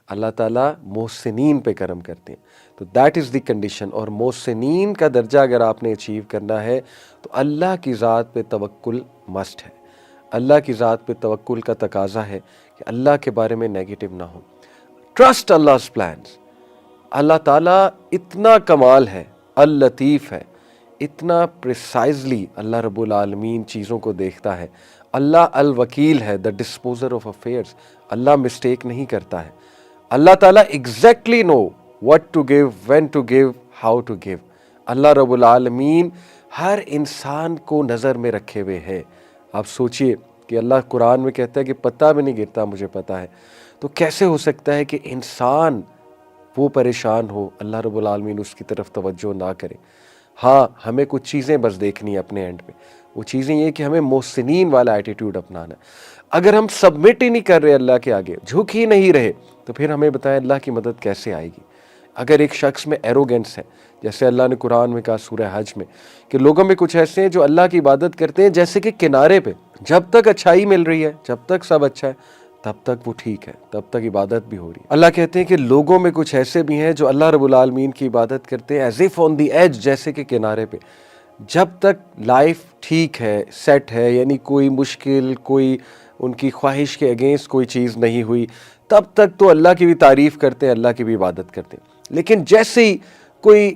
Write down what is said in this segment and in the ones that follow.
اللہ تعالیٰ محسنین پہ کرم کرتے ہیں. تو دیٹ از دی کنڈیشن. اور محسنین کا درجہ اگر آپ نے اچیو کرنا ہے تو اللہ کی ذات پہ توکل مسٹ ہے. اللہ کی ذات پہ توکل کا تقاضا ہے کہ اللہ کے بارے میں نیگیٹو نہ ہو. Trust Allah's plans. اللہ تعالیٰ اتنا کمال ہے، اللطیف ہے، اتنا پریسائزلی اللہ رب العالمین چیزوں کو دیکھتا ہے. اللہ الوکیل ہے، the disposer of affairs. Allah mistake نہیں کرتا ہے. اللہ تعالیٰ exactly know what to give, when to give, how to give. اللہ رب العالمین ہر انسان کو نظر میں رکھے ہوئے ہے. آپ سوچئے کہ اللہ قرآن میں کہتا ہے کہ پتہ بھی نہیں گرتا مجھے پتہ ہے. تو کیسے ہو سکتا ہے کہ انسان وہ پریشان ہو، اللہ رب العالمین اس کی طرف توجہ نہ کرے؟ ہاں ہمیں کچھ چیزیں بس دیکھنی ہے اپنے اینڈ پہ. وہ چیزیں یہ کہ ہمیں محسنین والا ایٹیٹیوڈ اپنانا ہے. اگر ہم سبمٹ ہی نہیں کر رہے اللہ کے آگے، جھک ہی نہیں رہے، تو پھر ہمیں بتائیں اللہ کی مدد کیسے آئے گی؟ اگر ایک شخص میں ایروگنس ہے، جیسے اللہ نے قرآن میں کہا سورہ حج میں کہ لوگوں میں کچھ ایسے ہیں جو اللہ کی عبادت کرتے ہیں جیسے کہ کنارے پہ، جب تک اچھائی مل رہی ہے، جب تک سب اچھا ہے، تب تک وہ ٹھیک ہے، تب تک عبادت بھی ہو رہی ہے. اللہ کہتے ہیں کہ لوگوں میں کچھ ایسے بھی ہیں جو اللہ رب العالمین کی عبادت کرتے ہیں as if on the edge, جیسے کہ کنارے پہ. جب تک لائف ٹھیک ہے، سیٹ ہے، یعنی کوئی مشکل، کوئی ان کی خواہش کے اگینسٹ کوئی چیز نہیں ہوئی، تب تک تو اللہ کی بھی تعریف کرتے ہیں، اللہ کی بھی عبادت کرتے ہیں. لیکن جیسے ہی کوئی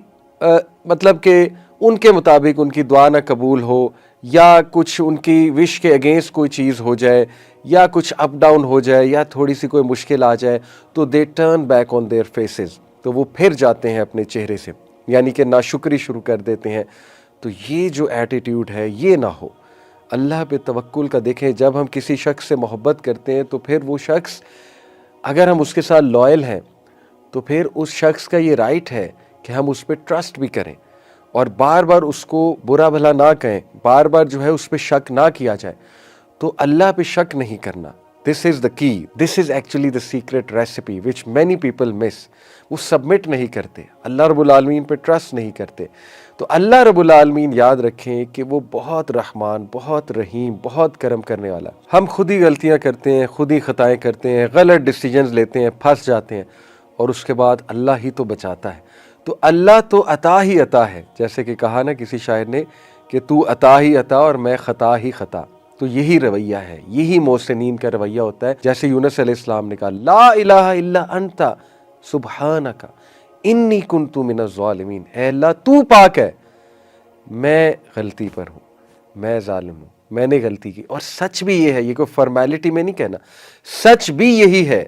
مطلب کہ ان کے مطابق ان کی دعا نہ قبول ہو، یا کچھ ان کی وش کے اگینسٹ کوئی چیز ہو جائے، یا کچھ اپ ڈاؤن ہو جائے، یا تھوڑی سی کوئی مشکل آ جائے، تو they turn back on their faces. تو وہ پھر جاتے ہیں اپنے چہرے سے، یعنی کہ ناشکری شروع کر دیتے ہیں. تو یہ جو ایٹیٹیوڈ ہے یہ نہ ہو. اللہ پہ توکل کا دیکھیں، جب ہم کسی شخص سے محبت کرتے ہیں تو پھر وہ شخص اگر ہم اس کے ساتھ لائل ہیں تو پھر اس شخص کا یہ رائٹ ہے کہ ہم اس پہ ٹرسٹ بھی کریں، اور بار بار اس کو برا بھلا نہ کہیں، بار بار جو ہے اس پہ شک نہ کیا جائے. تو اللہ پہ شک نہیں کرنا، دس از دا کی، this is actually the secret recipe which many people miss. وہ سبمٹ نہیں کرتے، اللہ رب العالمین پہ ٹرسٹ نہیں کرتے. تو اللہ رب العالمین یاد رکھیں کہ وہ بہت رحمان، بہت رحیم، بہت کرم کرنے والا. ہم خود ہی غلطیاں کرتے ہیں، خود ہی خطائیں کرتے ہیں، غلط ڈیسیجنز لیتے ہیں، پھنس جاتے ہیں، اور اس کے بعد اللہ ہی تو بچاتا ہے. تو اللہ تو عطا ہی عطا ہے، جیسے کہ کہا نا کسی شاعر نے کہ تو عطا ہی عطا اور میں خطا ہی خطا. تو یہی رویہ ہے، یہی محسنین کا رویہ ہوتا ہے. جیسے یونس علیہ السلام نے کہا لا الہ الا انت سبحانک انی کنت من الظالمین. اے اللہ تو پاک ہے، میں غلطی پر ہوں، میں ظالم ہوں، میں نے غلطی کی. اور سچ بھی یہ ہے، یہ کوئی فارمیلٹی میں نہیں کہنا، سچ بھی یہی ہے.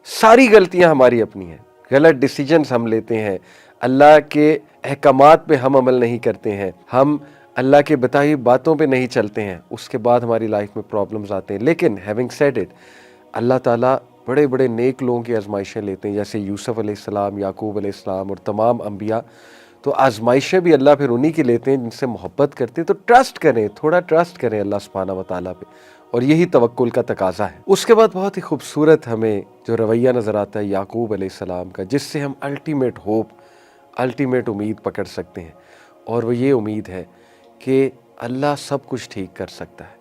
ساری غلطیاں ہماری اپنی ہیں، غلط ڈیسیجنز ہم لیتے ہیں، اللہ کے احکامات پہ ہم عمل نہیں کرتے ہیں، ہم اللہ کے بتائی باتوں پہ نہیں چلتے ہیں، اس کے بعد ہماری لائف میں پرابلمز آتے ہیں. لیکن ہیونگ سیڈ اٹ، اللہ تعالیٰ بڑے بڑے نیک لوگوں کی آزمائشیں لیتے ہیں، جیسے یوسف علیہ السلام، یعقوب علیہ السلام اور تمام انبیاء. تو آزمائشیں بھی اللہ پھر انہی کی لیتے ہیں جن سے محبت کرتے ہیں. تو ٹرسٹ کریں، تھوڑا ٹرسٹ کریں اللہ سبحانہ و تعالیٰ پہ، اور یہی توکل کا تقاضا ہے. اس کے بعد بہت ہی خوبصورت ہمیں جو رویہ نظر آتا ہے یعقوب علیہ السلام کا، جس سے ہم الٹیمیٹ ہوپ، الٹیمیٹ امید پکڑ سکتے ہیں. اور وہ یہ امید ہے کہ اللہ سب کچھ ٹھیک کر سکتا ہے.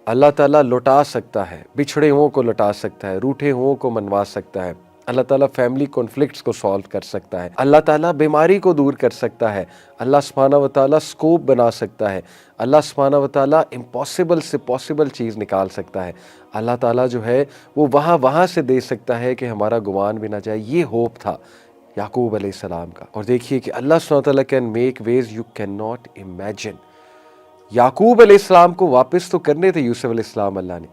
اللہ تعالیٰ لوٹا سکتا ہے، بچھڑے ہوں کو لوٹا سکتا ہے، روٹھے ہوں کو منوا سکتا ہے. اللہ تعالیٰ فیملی کانفلکٹس کو سالو کر سکتا ہے. اللہ تعالیٰ بیماری کو دور کر سکتا ہے. اللہ سبحانہ و تعالیٰ سکوپ بنا سکتا ہے. اللہ سبحانہ و تعالیٰ امپاسبل سے پاسبل چیز نکال سکتا ہے. اللہ تعالیٰ جو ہے وہ وہاں سے دے سکتا ہے کہ ہمارا گمان بھی نہ جائے. یہ ہوپ تھا یعقوب علیہ السلام کا. اور دیکھیے کہ اللہ سبحانہ و تعالیٰ can make ways you can not imagine. Yaqub علیہ السلام کو واپس تو کرنے تھے یوسف علیہ السلام اللہ نے،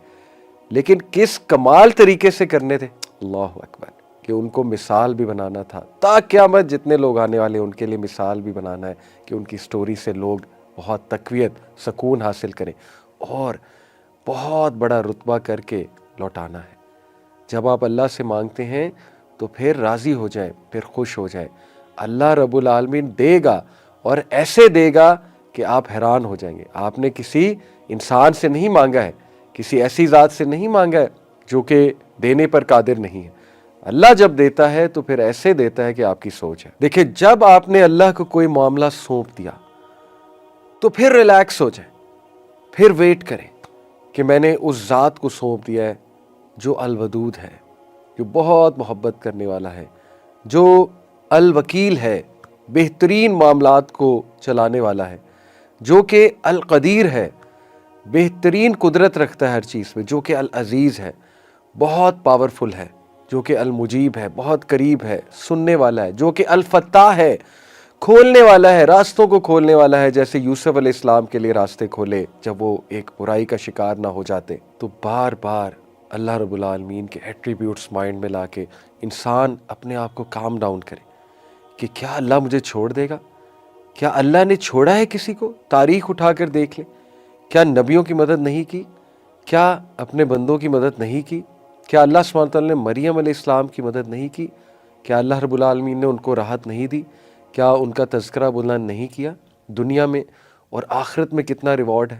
لیکن کس کمال طریقے سے کرنے تھے، اللہ اکبر، کہ ان کو مثال بھی بنانا تھا. تا قیامت جتنے لوگ آنے والے ان کے لیے مثال بھی بنانا ہے کہ ان کی سٹوری سے لوگ بہت تقویت، سکون حاصل کریں، اور بہت بڑا رتبہ کر کے لوٹانا ہے. جب آپ اللہ سے مانگتے ہیں تو پھر راضی ہو جائیں، پھر خوش ہو جائیں. اللہ رب العالمین دے گا، اور ایسے دے گا کہ آپ حیران ہو جائیں گے. آپ نے کسی انسان سے نہیں مانگا ہے، کسی ایسی ذات سے نہیں مانگا ہے جو کہ دینے پر قادر نہیں ہے. اللہ جب دیتا ہے تو پھر ایسے دیتا ہے کہ آپ کی سوچ ہے. دیکھیں جب آپ نے اللہ کو کوئی معاملہ سونپ دیا تو پھر ریلیکس ہو جائیں، پھر ویٹ کریں کہ میں نے اس ذات کو سونپ دیا ہے جو الودود ہے، جو بہت محبت کرنے والا ہے، جو الوکیل ہے، بہترین معاملات کو چلانے والا ہے، جو کہ القدیر ہے، بہترین قدرت رکھتا ہے ہر چیز میں، جو کہ العزیز ہے، بہت پاورفل ہے، جو کہ المجیب ہے، بہت قریب ہے، سننے والا ہے، جو کہ الفتاح ہے، کھولنے والا ہے، راستوں کو کھولنے والا ہے، جیسے یوسف علیہ السلام کے لیے راستے کھولے جب وہ ایک برائی کا شکار نہ ہو جاتے۔ تو بار بار اللہ رب العالمین کے ایٹریبیوٹس مائنڈ میں لا کے انسان اپنے آپ کو کام ڈاؤن کرے کہ کیا اللہ مجھے چھوڑ دے گا؟ کیا اللہ نے چھوڑا ہے کسی کو؟ تاریخ اٹھا کر دیکھ لیں، کیا نبیوں کی مدد نہیں کی؟ کیا اپنے بندوں کی مدد نہیں کی؟ کیا اللہ سبحانہ وتعالیٰ نے مریم علیہ السلام کی مدد نہیں کی؟ کیا اللہ رب العالمین نے ان کو راحت نہیں دی؟ کیا ان کا تذکرہ بلند نہیں کیا دنیا میں؟ اور آخرت میں کتنا ریوارڈ ہے؟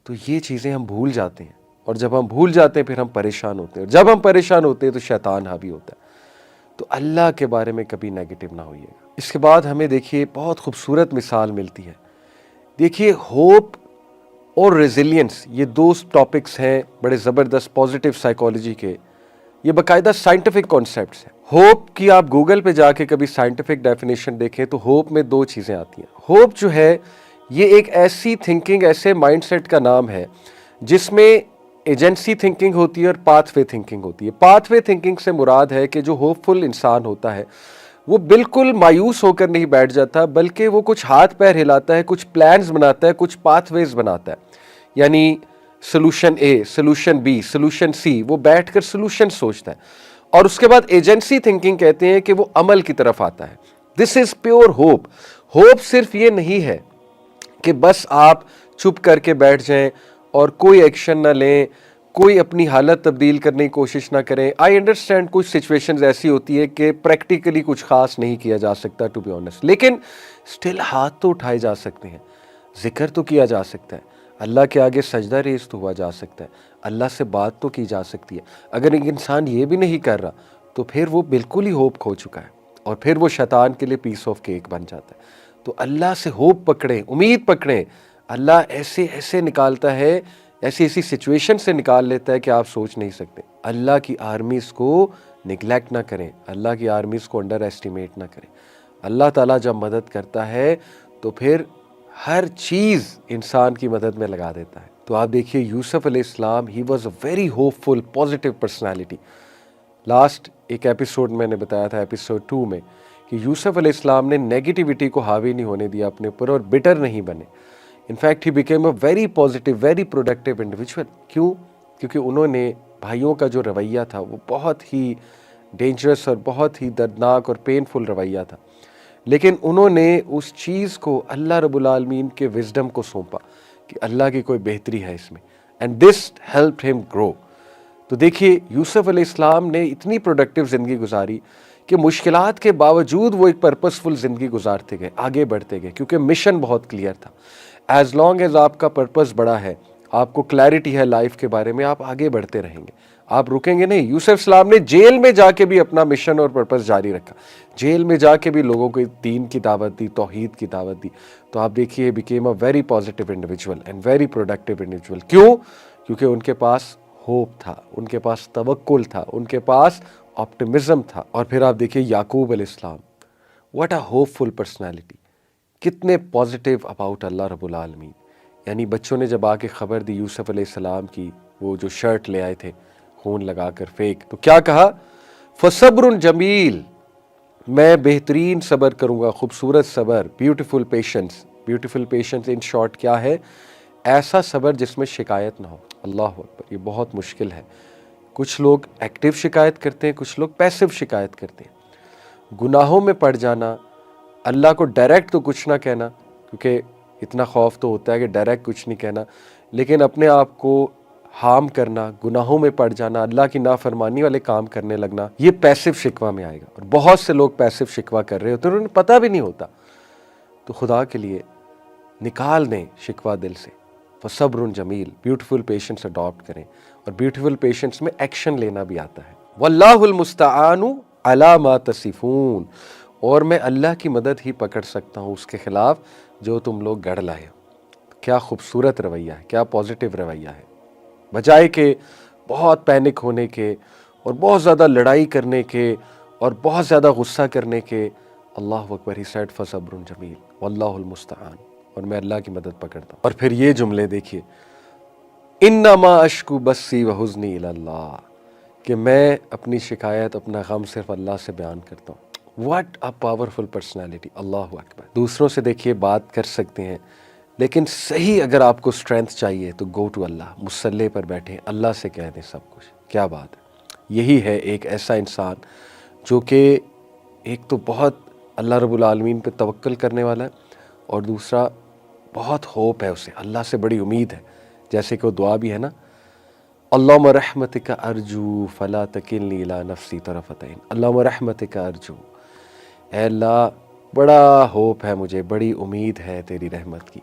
تو یہ چیزیں ہم بھول جاتے ہیں، اور جب ہم بھول جاتے ہیں پھر ہم پریشان ہوتے ہیں، اور جب ہم پریشان ہوتے ہیں تو شیطان حاوی ہوتا ہے۔ تو اللہ کے بارے میں کبھی نیگیٹو نہ ہوئیے گا۔ اس کے بعد ہمیں دیکھیے بہت خوبصورت مثال ملتی ہے۔ دیکھیے ہوپ اور ریزیلینس، یہ دو ٹاپکس ہیں بڑے زبردست پازیٹیو سائیکالوجی کے، یہ باقاعدہ سائنٹیفک کانسیپٹس ہیں۔ ہوپ کی آپ گوگل پہ جا کے کبھی سائنٹیفک ڈیفینیشن دیکھیں تو ہوپ میں دو چیزیں آتی ہیں۔ ہوپ جو ہے یہ ایک ایسی تھنکنگ، ایسے مائنڈ سیٹ کا نام ہے جس میں ایجنسی تھنکنگ ہوتی ہے اور پاتھ وے تھنکنگ ہوتی ہے۔ پاتھ وے تھنکنگ سے مراد ہے کہ جو ہوپ فل انسان ہوتا ہے وہ بالکل مایوس ہو کر نہیں بیٹھ جاتا، بلکہ وہ کچھ ہاتھ پیر ہلاتا ہے، کچھ پلانز بناتا ہے، کچھ پاتھ ویز بناتا ہے، یعنی solution A, solution B, solution C, وہ بیٹھ کر سلوشن سوچتا ہے۔ اور اس کے بعد ایجنسی تھنکنگ کہتے ہیں کہ وہ عمل کی طرف آتا ہے۔ دس از پیور ہوپ۔ ہوپ صرف یہ نہیں ہے کہ بس آپ چپ کر کے بیٹھ جائیں اور کوئی ایکشن نہ لیں، کوئی اپنی حالت تبدیل کرنے کی کوشش نہ کریں۔ آئی انڈرسٹینڈ کچھ سچویشنز ایسی ہوتی ہے کہ پریکٹیکلی کچھ خاص نہیں کیا جا سکتا ٹو بی آنیسٹ، لیکن سٹل ہاتھ تو اٹھائے جا سکتے ہیں، ذکر تو کیا جا سکتا ہے، اللہ کے آگے سجدہ ریز تو ہوا جا سکتا ہے، اللہ سے بات تو کی جا سکتی ہے۔ اگر ایک انسان یہ بھی نہیں کر رہا تو پھر وہ بالکل ہی ہوپ کھو چکا ہے، اور پھر وہ شیطان کے لیے پیس آف کیک بن جاتا ہے۔ تو اللہ سے ہوپ پکڑیں، امید پکڑیں۔ اللہ ایسے ایسے نکالتا ہے، ایسی ایسی سچویشن سے نکال لیتا ہے کہ آپ سوچ نہیں سکتے۔ اللہ کی آرمیز کو نگلیکٹ نہ کریں، اللہ کی آرمیز کو انڈر ایسٹیمیٹ نہ کریں۔ اللہ تعالیٰ جب مدد کرتا ہے تو پھر ہر چیز انسان کی مدد میں لگا دیتا ہے۔ تو آپ دیکھیے یوسف علیہ السلام، he was a very hopeful positive personality. Last ایک ایپیسوڈ میں نے بتایا تھا، ایپیسوڈ 2 میں، کہ یوسف علیہ السلام نے نیگیٹیوٹی کو حاوی نہیں ہونے دیا اپنے اوپر، اور بٹر نہیں بنے۔ In fact he became a very positive, very productive individual. کیوں؟ کیونکہ انہوں نے بھائیوں کا جو رویہ تھا وہ بہت ہی ڈینجرس اور بہت ہی دردناک اور پینفل رویہ تھا، لیکن انہوں نے اس چیز کو اللہ رب العالمین کے وزڈم کو سونپا کہ اللہ کی کوئی بہتری ہے اس میں، اینڈ دس ہیلپڈ ہم گرو۔ تو دیکھیے یوسف علیہ السلام نے اتنی پروڈکٹیو زندگی گزاری کہ مشکلات کے باوجود وہ ایک پرپسفل زندگی گزارتے گئے، آگے بڑھتے گئے، کیونکہ مشن بہت کلیئر تھا۔ ایز لانگ ایز آپ کا پرپس بڑا ہے، آپ کو کلیئرٹی ہے لائف کے بارے میں، آپ آگے بڑھتے رہیں گے، آپ رکیں گے نہیں۔ یوسف السلام نے جیل میں جا کے بھی اپنا مشن اور پرپس جاری رکھا، جیل میں جا کے بھی لوگوں کو دین کی دعوت دی، توحید کی دعوت دی۔ تو آپ دیکھیے became a very positive individual and very productive individual. کیوں؟ کیونکہ ان کے پاس ہوپ تھا، ان کے پاس توکل تھا، ان کے پاس آپٹیمزم تھا۔ اور پھر آپ دیکھیے یعقوب علیہ السلام، what a hopeful personality, کتنے پازیٹیو اباؤٹ اللہ رب العالمین۔ یعنی بچوں نے جب آ کے خبر دی یوسف علیہ السلام کی، وہ جو شرٹ لے آئے تھے خون لگا کر فیک، تو کیا کہا؟ فصبر جمیل، میں بہترین صبر کروں گا، خوبصورت صبر، beautiful patience. Beautiful patience in short کیا ہے؟ ایسا صبر جس میں شکایت نہ ہو۔ اللہ اکبر، یہ بہت مشکل ہے۔ کچھ لوگ ایکٹیو شکایت کرتے ہیں، کچھ لوگ پیسو شکایت کرتے ہیں۔ گناہوں میں پڑ جانا، اللہ کو ڈائریکٹ تو کچھ نہ کہنا، کیونکہ اتنا خوف تو ہوتا ہے کہ ڈائریکٹ کچھ نہیں کہنا، لیکن اپنے آپ کو ہارم کرنا، گناہوں میں پڑ جانا، اللہ کی نافرمانی والے کام کرنے لگنا، یہ پیسو شکوہ میں آئے گا۔ اور بہت سے لوگ پیسو شکوہ کر رہے ہوتے ہیں، انہیں پتہ بھی نہیں ہوتا۔ تو خدا کے لیے نکال دیں شکوہ دل سے، فصبر جمیل، بیوٹیفل پیشنس اڈاپٹ کریں، اور بیوٹیفل پیشنس میں ایکشن لینا بھی آتا ہے۔ واللہ المستعان علی ما تصفون، اور میں اللہ کی مدد ہی پکڑ سکتا ہوں اس کے خلاف جو تم لوگ گڑھ لائے ہو۔ کیا خوبصورت رویہ ہے، کیا پازیٹیو رویہ ہے، بجائے کہ بہت پینک ہونے کے اور بہت زیادہ لڑائی کرنے کے اور بہت زیادہ غصہ کرنے کے، اللہ اکبر، ہی سیڈ فصبر جمیل واللہ المستعان، اور میں اللہ کی مدد پکڑتا ہوں۔ اور پھر یہ جملے دیکھیے، انما اشکو بسی وحزنی الی اللہ، کہ میں اپنی شکایت، اپنا غم صرف اللہ سے بیان کرتا ہوں۔ واٹ اے پاورفل پرسنالٹی، اللہ اکبر۔ دوسروں سے دیکھیے بات کر سکتے ہیں، لیکن صحیح اگر آپ کو اسٹرینتھ چاہیے تو گو ٹو اللہ، مصلی پر بیٹھیں، اللہ سے کہہ دیں سب کچھ۔ کیا بات ہے! یہی ہے ایک ایسا انسان جو کہ ایک تو بہت اللہ رب العالمین پہ توکل کرنے والا ہے، اور دوسرا بہت ہوپ ہے اسے، اللہ سے بڑی امید ہے، جیسے کہ وہ دعا بھی ہے نا، اللہم رحمتک ارجو فلا تکلنی الی نفسی طرفۃ عین، اللہم رحمتک ارجو، اے اللہ بڑا ہوپ ہے مجھے، بڑی امید ہے تیری رحمت کی۔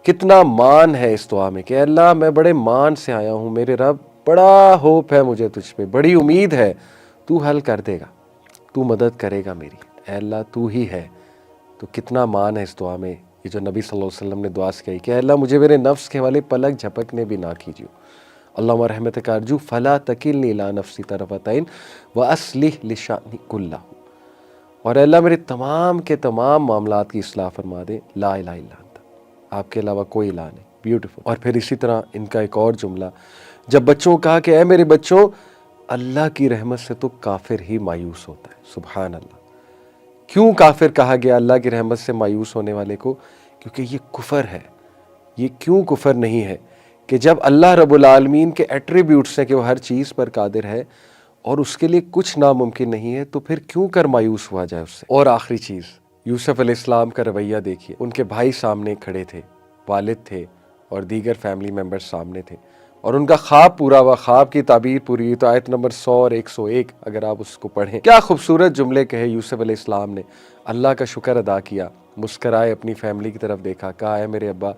کتنا مان ہے اس دعا میں کہ اے اللہ میں بڑے مان سے آیا ہوں، میرے رب بڑا ہوپ ہے مجھے تجھ پہ، بڑی امید ہے، تو حل کر دے گا، تو مدد کرے گا میری، اے اللہ تو ہی ہے۔ تو کتنا مان ہے اس دعا میں، یہ جو نبی صلی اللہ علیہ وسلم نے دعا سے کہی کہ اے اللہ مجھے میرے نفس کے حوالے پلک جھپکنے بھی نہ کیجیو، اللہم رحمتک ارجو فلا تکلنی الی نفسی طرفۃ عین واصلح لشأنی کلہ، اور اے اللہ میرے تمام کے تمام معاملات کی اصلاح فرما دے، لا الہ الا انت، آپ کے علاوہ کوئی الہ نہیں۔ بیوٹیفل۔ اور پھر اسی طرح ان کا ایک اور جملہ، جب بچوں کو کہا کہ اے میرے بچوں، اللہ کی رحمت سے تو کافر ہی مایوس ہوتا ہے، سبحان اللہ۔ کیوں کافر کہا گیا اللہ کی رحمت سے مایوس ہونے والے کو؟ کیونکہ یہ کفر ہے۔ یہ کیوں کفر نہیں ہے کہ جب اللہ رب العالمین کے ایٹریبیوٹس ہیں کہ وہ ہر چیز پر قادر ہے اور اس کے لیے کچھ ناممکن نہیں ہے، تو پھر کیوں کر مایوس ہوا جائے اس سے؟ اور آخری چیز، یوسف علیہ السلام کا رویہ دیکھیے، ان کے بھائی سامنے کھڑے تھے، والد تھے اور دیگر فیملی ممبرز سامنے تھے، اور ان کا خواب پورا ہوا، خواب کی تعبیر پوری ہوئی۔ تو آیت نمبر 100 اور 101 اگر آپ اس کو پڑھیں، کیا خوبصورت جملے کہے یوسف علیہ السلام نے، اللہ کا شکر ادا کیا، مسکرائے، اپنی فیملی کی طرف دیکھا، کہا اے میرے ابا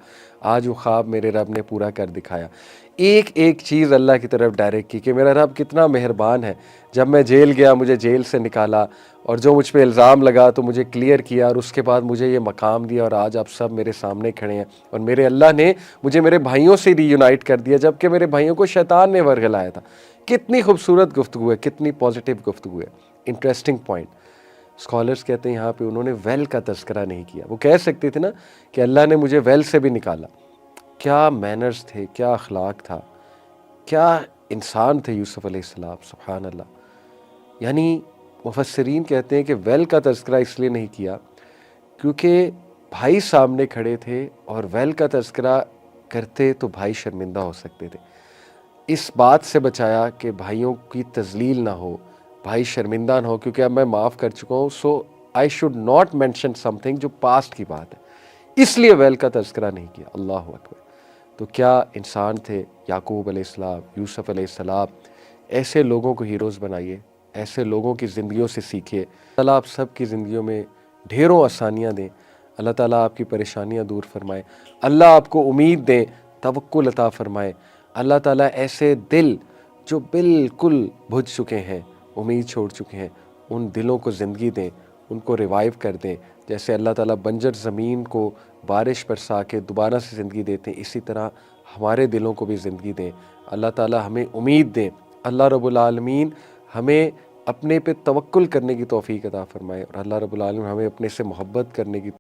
آج وہ خواب میرے رب نے پورا کر دکھایا۔ ایک ایک چیز اللہ کی طرف ڈائریکٹ کی کہ میرا رب کتنا مہربان ہے، جب میں جیل گیا مجھے جیل سے نکالا، اور جو مجھ پہ الزام لگا تو مجھے کلیئر کیا، اور اس کے بعد مجھے یہ مقام دیا، اور آج آپ سب میرے سامنے کھڑے ہیں، اور میرے اللہ نے مجھے میرے بھائیوں سے ری یونائٹ کر دیا جبکہ میرے بھائیوں کو شیطان نے ورگلایا تھا۔ کتنی خوبصورت گفتگو ہے، کتنی پازیٹیو گفتگو ہے۔ انٹرسٹنگ پوائنٹ، اسکالرس کہتے ہیں یہاں پہ انہوں نے ویل کا تذکرہ نہیں کیا۔ وہ کہہ سکتے تھے نا کہ اللہ نے مجھے ویل سے بھی نکالا۔ کیا مینرز تھے، کیا اخلاق تھا، کیا انسان تھے یوسف علیہ السلام، سبحان اللہ۔ یعنی مفسرین کہتے ہیں کہ ویل کا تذکرہ اس لیے نہیں کیا کیونکہ بھائی سامنے کھڑے تھے، اور ویل کا تذکرہ کرتے تو بھائی شرمندہ ہو سکتے تھے۔ اس بات سے بچایا کہ بھائیوں کی تذلیل نہ ہو، بھائی شرمندہ نہ ہو، کیونکہ اب میں معاف کر چکا ہوں، so I should not mention something جو پاسٹ کی بات ہے، اس لیے ویل کا تذکرہ نہیں کیا۔ اللہ اکبر۔ تو کیا انسان تھے یعقوب علیہ السلام، یوسف علیہ السلام۔ ایسے لوگوں کو ہیروز بنائیے، ایسے لوگوں کی زندگیوں سے سیکھیے۔ اللہ آپ سب کی زندگیوں میں ڈھیروں آسانیاں دیں، اللہ تعالیٰ آپ کی پریشانیاں دور فرمائے، اللہ آپ کو امید دیں، توکل عطا فرمائے، اللہ تعالیٰ ایسے دل جو بالکل بجھ چکے ہیں، امید چھوڑ چکے ہیں، ان دلوں کو زندگی دیں، ان کو ریوائیو کر دیں۔ جیسے اللہ تعالیٰ بنجر زمین کو بارش برسا کے دوبارہ سے زندگی دیتے ہیں، اسی طرح ہمارے دلوں کو بھی زندگی دیں۔ اللہ تعالیٰ ہمیں امید دیں، اللہ رب العالمین ہمیں اپنے پہ توکل کرنے کی توفیق عطا فرمائے، اور اللہ رب العالمین ہمیں اپنے سے محبت کرنے کی